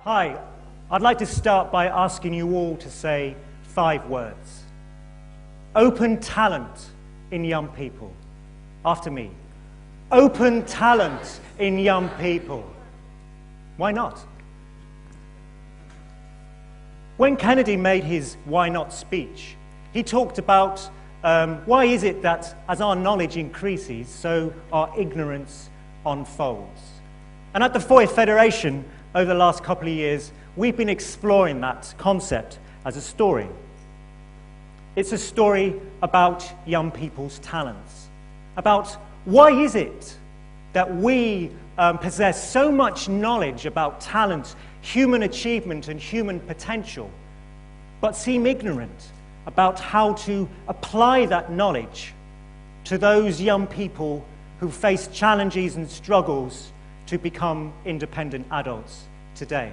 Hi, I'd like to start by asking you all to say 5 words. Open talent in young people. After me. Open talent in young people. Why not? When Kennedy made his why not speech, he talked about why is it that as our knowledge increases, so our ignorance unfolds. And at the Foyer Federation, over the last couple of years, we've been exploring that concept as a story. It's a story about young people's talents, about why is it that we possess so much knowledge about talent, human achievement, and human potential, but seem ignorant about how to apply that knowledge to those young people who face challenges and struggles to become independent adults today.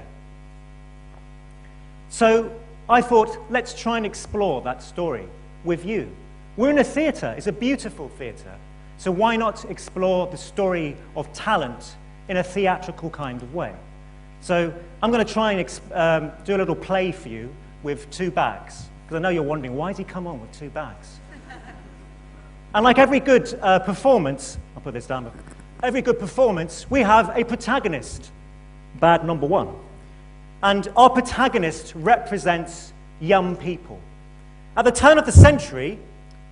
So I thought, let's try and explore that story with you. We're in a theatre, it's a beautiful theatre, so why not explore the story of talent in a theatrical kind of way? So I'm going to try and do a little play for you with 2 bags, because I know you're wondering, why has he come on with 2 bags? And like every good performance, I'll put this down, every good performance, we have a protagonist, bag number 1. And our protagonist represents young people. At the turn of the century,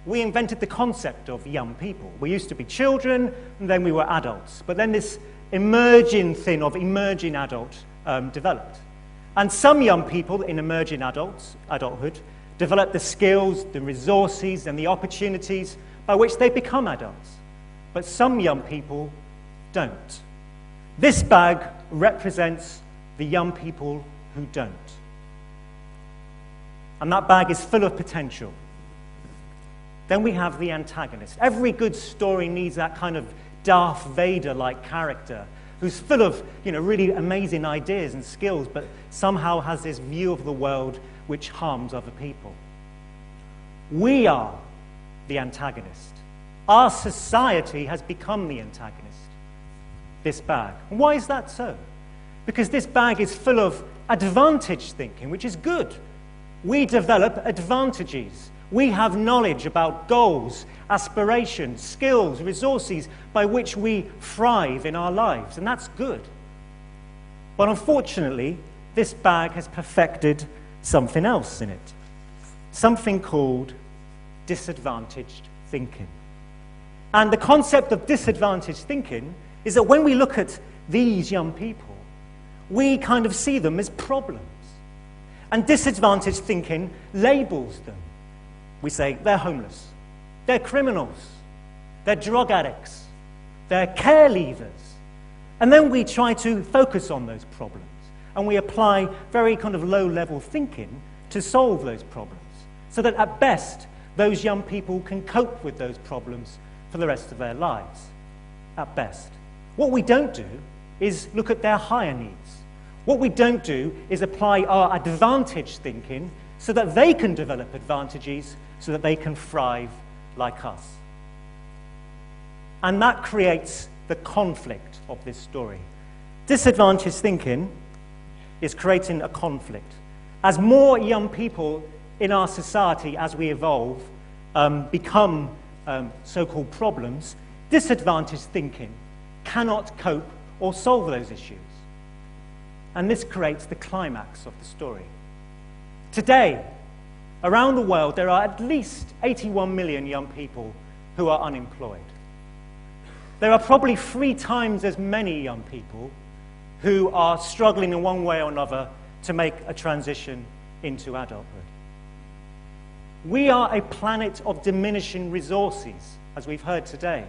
we invented the concept of young people. We used to be children, and then we were adults. But then this emerging thing of emerging adult developed. And some young people in emerging adulthood, develop the skills, the resources, and the opportunities by which they become adults. But some young people don't. This bag represents the young people who don't. And that bag is full of potential. Then we have the antagonist. Every good story needs that kind of Darth Vader-like character who's full of, really amazing ideas and skills, but somehow has this view of the world which harms other people. We are the antagonist. Our society has become the antagonist, this bag. And why is that so? Because this bag is full of advantage thinking, which is good. We develop advantages. We have knowledge about goals, aspirations, skills, resources by which we thrive in our lives, and that's good. But unfortunately, this bag has perfected something else in it, something called disadvantaged thinking. And the concept of disadvantaged thinking is that when we look at these young people, we kind of see them as problems. And disadvantaged thinking labels them. We say they're homeless, they're criminals, they're drug addicts, they're care leavers. And then we try to focus on those problems. And we apply very kind of low-level thinking to solve those problems. So that at best, those young people can cope with those problems for the rest of their lives. At best. What we don't do is look at their higher needs. What we don't do is apply our advantage thinking so that they can develop advantages so that they can thrive like us. And that creates the conflict of this story. Disadvantaged thinking is creating a conflict. As more young people in our society, as we evolve, become so-called problems, disadvantaged thinking cannot cope or solve those issues. And this creates the climax of the story. Today, around the world, there are at least 81 million young people who are unemployed. There are probably 3 times as many young people who are struggling in one way or another to make a transition into adulthood. We are a planet of diminishing resources, as we've heard today.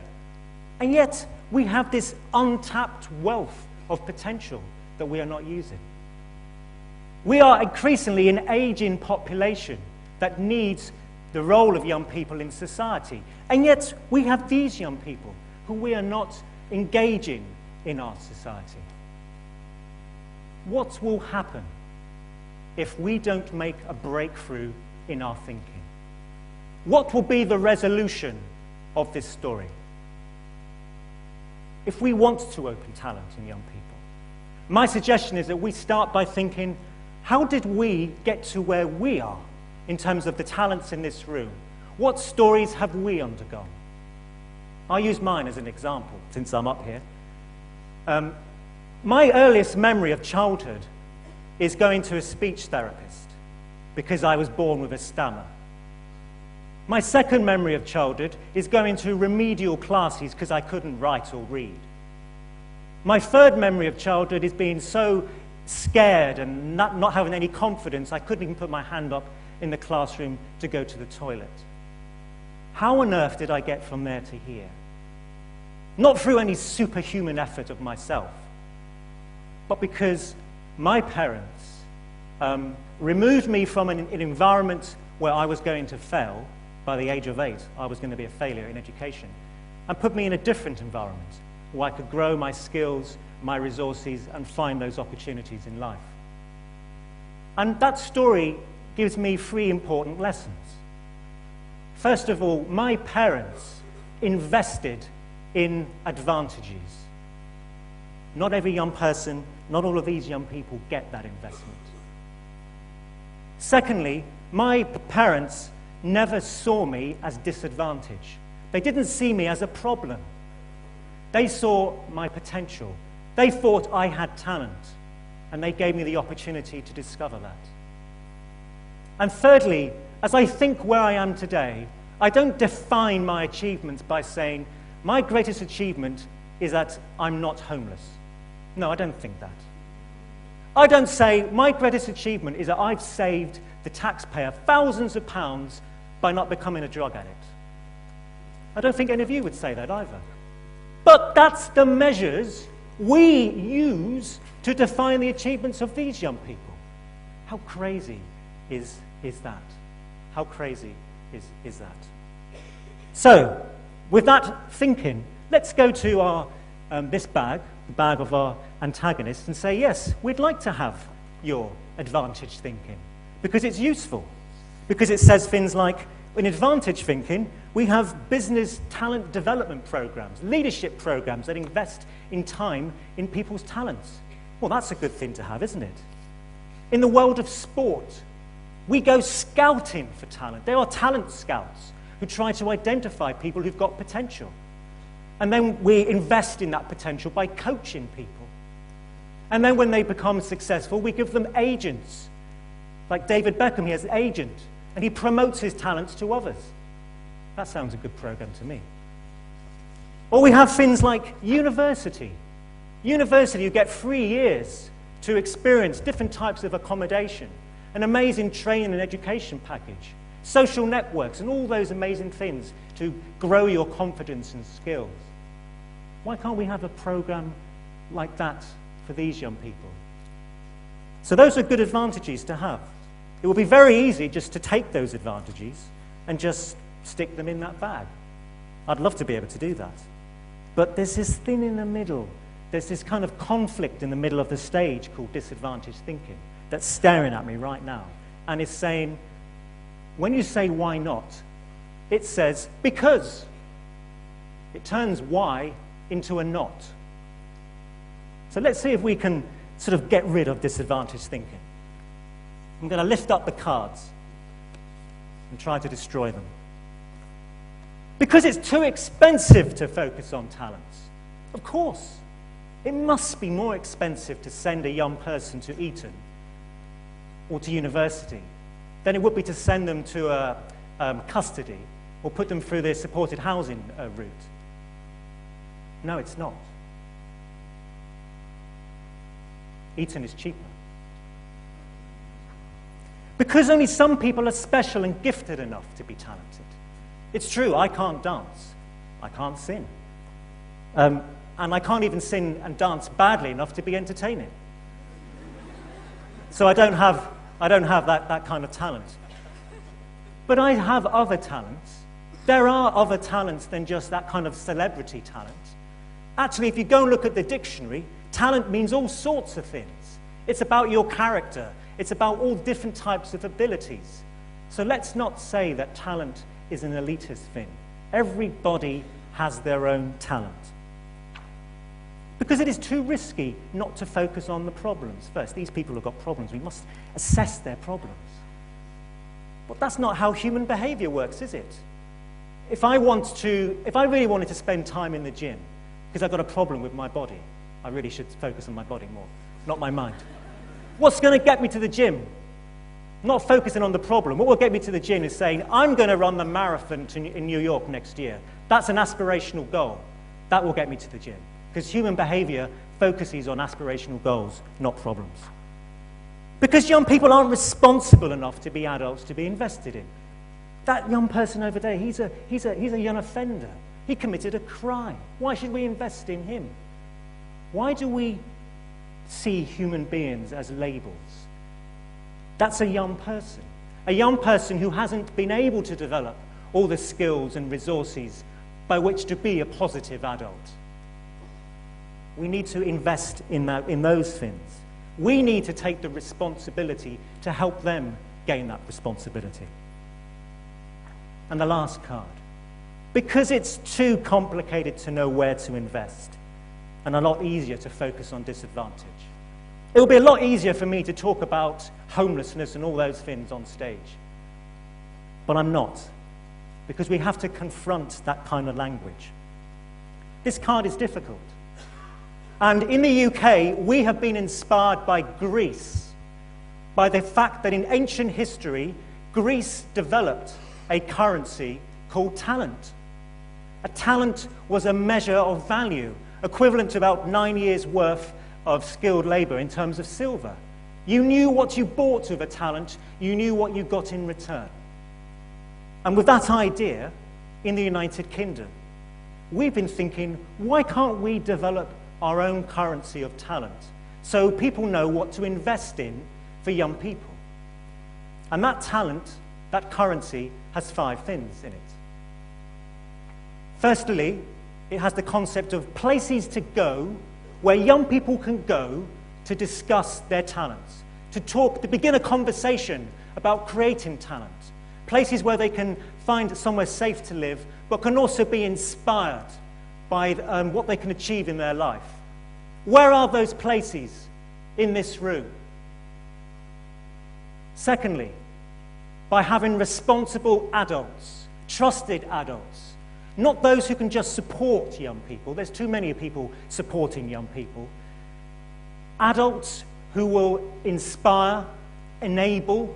And yet, we have this untapped wealth of potential that we are not using. We are increasingly an aging population that needs the role of young people in society. And yet, we have these young people who we are not engaging in our society. What will happen if we don't make a breakthrough in our thinking? What will be the resolution of this story? If we want to open talent in young people, My suggestion is that we start by thinking, how did we get to where we are in terms of the talents in this room? What stories have we undergone? I'll use mine as an example, since I'm up here. My earliest memory of childhood is going to a speech therapist because I was born with a stammer. My second memory of childhood is going to remedial classes because I couldn't write or read. My third memory of childhood is being so scared and not having any confidence, I couldn't even put my hand up in the classroom to go to the toilet. How on earth did I get from there to here? Not through any superhuman effort of myself, but because my parents removed me from an environment where I was going to fail. By the age of 8, I was going to be a failure in education, and put me in a different environment where I could grow my skills, my resources, and find those opportunities in life. And that story gives me 3 important lessons. First of all, my parents invested in advantages. Not every young person, not all of these young people get that investment. Secondly, my parents never saw me as disadvantaged. They didn't see me as a problem. They saw my potential. They thought I had talent, and they gave me the opportunity to discover that. And thirdly, as I think where I am today, I don't define my achievements by saying, my greatest achievement is that I'm not homeless. No, I don't think that. I don't say, my greatest achievement is that I've saved the taxpayer thousands of pounds by not becoming a drug addict. I don't think any of you would say that either. But that's the measures we use to define the achievements of these young people. How crazy is that? How crazy is that? So, with that thinking, let's go to our this bag, the bag of our antagonists, and say, yes, we'd like to have your advantage thinking, because it's useful. Because it says things like, in advantage thinking, we have business talent development programs, leadership programs that invest in time in people's talents. Well, that's a good thing to have, isn't it? In the world of sport, we go scouting for talent. There are talent scouts who try to identify people who've got potential. And then we invest in that potential by coaching people. And then when they become successful, we give them agents. Like David Beckham, he has an agent, and he promotes his talents to others. That sounds a good program to me. Or we have things like university. University, you get 3 years to experience different types of accommodation, an amazing training and education package, social networks, and all those amazing things to grow your confidence and skills. Why can't we have a program like that for these young people? So those are good advantages to have. It would be very easy just to take those advantages and just stick them in that bag. I'd love to be able to do that. But there's this thing in the middle. There's this kind of conflict in the middle of the stage called disadvantaged thinking that's staring at me right now. And it's saying, when you say why not, it says because. It turns why into a not. So let's see if we can sort of get rid of disadvantaged thinking. I'm going to lift up the cards and try to destroy them. Because it's too expensive to focus on talents. Of course. It must be more expensive to send a young person to Eton or to university than it would be to send them to a custody or put them through their supported housing route. No, it's not. Eton is cheaper. Because only some people are special and gifted enough to be talented. It's true, I can't dance. I can't sing. And I can't even sing and dance badly enough to be entertaining. So I don't have that kind of talent. But I have other talents. There are other talents than just that kind of celebrity talent. Actually, if you go and look at the dictionary, talent means all sorts of things. It's about your character. It's about all different types of abilities. So let's not say that talent is an elitist thing. Everybody has their own talent. Because it is too risky not to focus on the problems first. These people have got problems. We must assess their problems. But that's not how human behavior works, is it? If I really wanted to spend time in the gym because I've got a problem with my body, I really should focus on my body more, not my mind. What's going to get me to the gym? Not focusing on the problem. What will get me to the gym is saying, I'm going to run the marathon in New York next year. That's an aspirational goal. That will get me to the gym. Because human behavior focuses on aspirational goals, not problems. Because young people aren't responsible enough to be adults to be invested in. That young person over there, he's a young offender. He committed a crime. Why should we invest in him? Why do we see human beings as labels? That's a young person who hasn't been able to develop all the skills and resources by which to be a positive adult. We need to invest in those things. We need to take the responsibility to help them gain that responsibility. And the last card. Because it's too complicated to know where to invest, and a lot easier to focus on disadvantage. It will be a lot easier for me to talk about homelessness and all those things on stage. But I'm not, because we have to confront that kind of language. This card is difficult. And in the UK, we have been inspired by Greece, by the fact that in ancient history, Greece developed a currency called talent. A talent was a measure of value, equivalent to about 9 years' worth of skilled labor in terms of silver. You knew what you bought with a talent, you knew what you got in return. And with that idea, in the United Kingdom, we've been thinking, why can't we develop our own currency of talent so people know what to invest in for young people? And that talent, that currency, has 5 things in it. Firstly, it has the concept of places to go where young people can go to discuss their talents, to begin a conversation about creating talent. Places where they can find somewhere safe to live, but can also be inspired by what they can achieve in their life. Where are those places in this room? Secondly, by having responsible adults, trusted adults, not those who can just support young people. There's too many people supporting young people. Adults who will inspire, enable,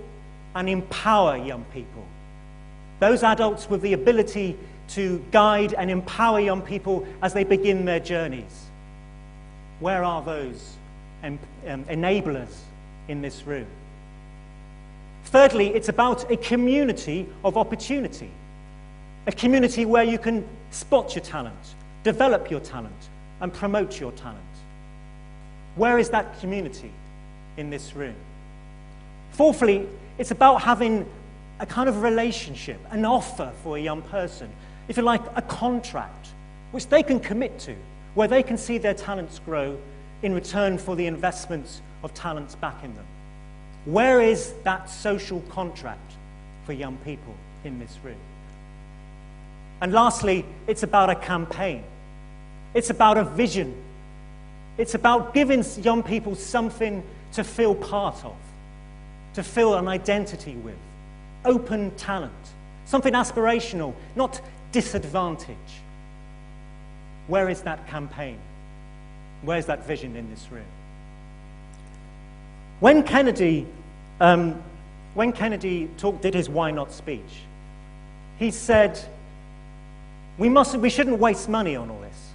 and empower young people. Those adults with the ability to guide and empower young people as they begin their journeys. Where are those enablers in this room? Thirdly, it's about a community of opportunity. A community where you can spot your talent, develop your talent, and promote your talent. Where is that community in this room? Fourthly, it's about having a kind of relationship, an offer for a young person, if you like, a contract, which they can commit to, where they can see their talents grow in return for the investments of talents back in them. Where is that social contract for young people in this room? And lastly, it's about a campaign. It's about a vision. It's about giving young people something to feel part of, to feel an identity with. Open talent, something aspirational, not disadvantage. Where is that campaign? Where's that vision in this room? When Kennedy did his Why Not speech, he said, we shouldn't waste money on all this,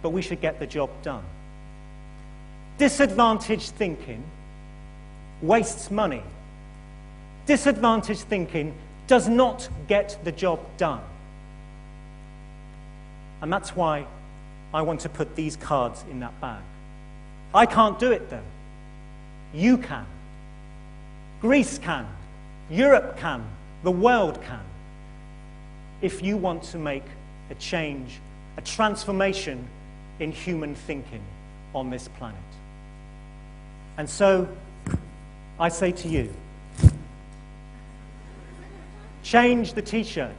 but we should get the job done. Disadvantaged thinking wastes money. Disadvantaged thinking does not get the job done. And that's why I want to put these cards in that bag. I can't do it, though. You can. Greece can. Europe can. The world can. If you want to make a change, a transformation in human thinking on this planet. And so, I say to you, change the t-shirt.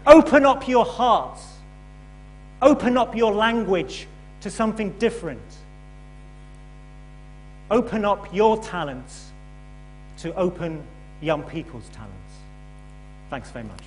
Open up your hearts. Open up your language to something different. Open up your talents to open young people's talents. Thanks very much.